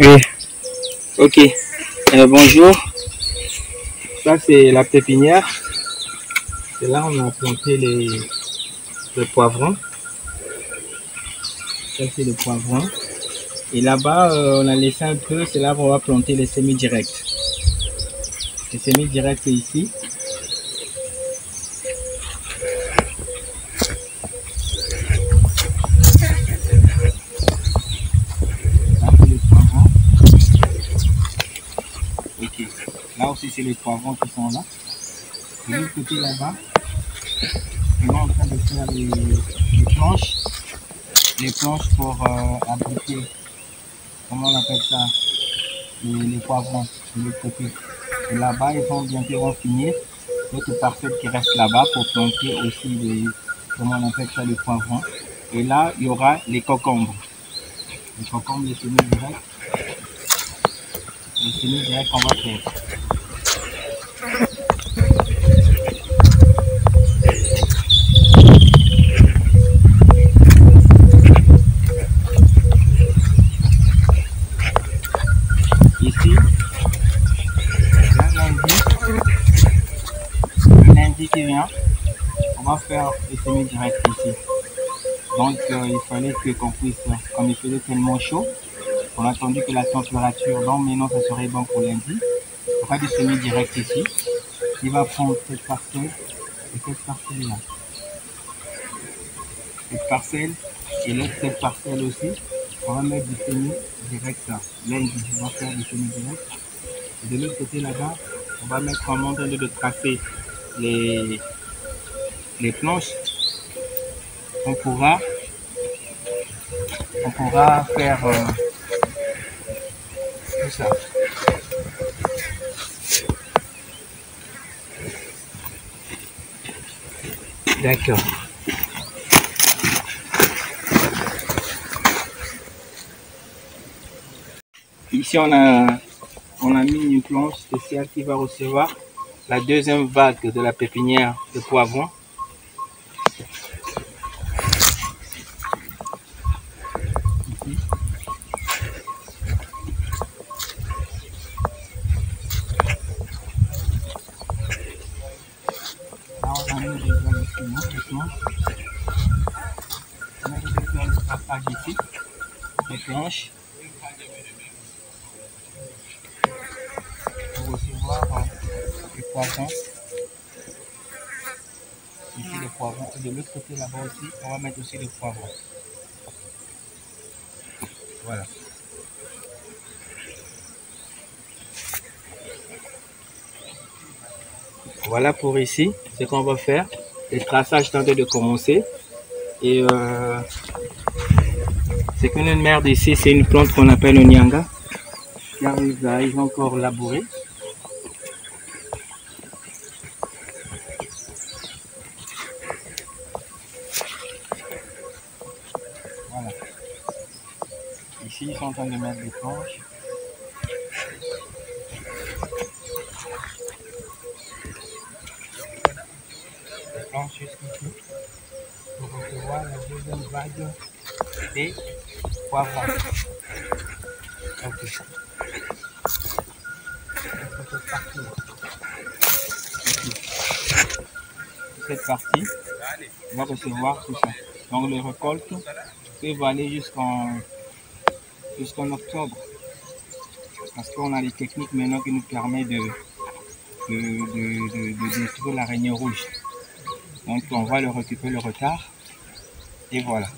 Oui, ok. Bonjour. Ça, c'est la pépinière. C'est là où on a planté les poivrons. Ça, c'est le poivron. Et là-bas, on a laissé un peu. C'est là où on va planter les semis directs. Les semis directs, c'est ici. Là, c'est les poivrons. Ok. Là aussi, c'est les poivrons qui sont là. De l'autre côté, là-bas, on est en train de faire les planches. Les planches pour abriter, comment on appelle ça, les poivrons de l'autre côté. Et là-bas, ils vont bientôt finir. L'autre parcelle qui reste là-bas pour planter aussi les, comment on appelle ça, les poivrons. Et là, il y aura les concombres. Les concombres, les semis directs. Les semis directs qu'on va faire. Ici, le lundi qui vient, on va faire les semis directs ici. Donc, il fallait qu'on puisse, comme il faisait tellement chaud, on a attendu que la température, donc maintenant ça serait bon pour lundi. On va du semis direct ici. Il va prendre cette parcelle et cette parcelle-là. Cette parcelle et l'autre cette parcelle aussi. On va mettre du semis direct là. Lundi, on va faire du semis direct. Et de l'autre côté là-bas, on va mettre en train de tracer les planches. On pourra faire tout ça. D'accord. Ici, on a mis une planche spéciale qui va recevoir la deuxième vague de la pépinière de poivrons. Ici. Là, on a mis déjà le ciment. On a déjà fait le traçage ici, les planches. Pour recevoir les poivrons. Ici les poivrons. Et de l'autre côté là-bas aussi, on va mettre aussi les poivrons. Voilà. Voilà pour ici, ce qu'on va faire. Le traçage tenté de commencer. Et c'est qu'une merde ici, c'est une plante qu'on appelle le nyanga. Qui arrive là, ils vont encore labourer. Voilà. Ici, ils sont en train de mettre des planches. Des planches jusqu'ici. Pour recevoir la deuxième vague des poivrons. Ok. Cette partie va recevoir tout ça. Donc les récoltes peuvent aller jusqu'en octobre. Parce qu'on a des techniques maintenant qui nous permettent de détruire l'araignée rouge. Donc on va le récupérer le retard. Et voilà.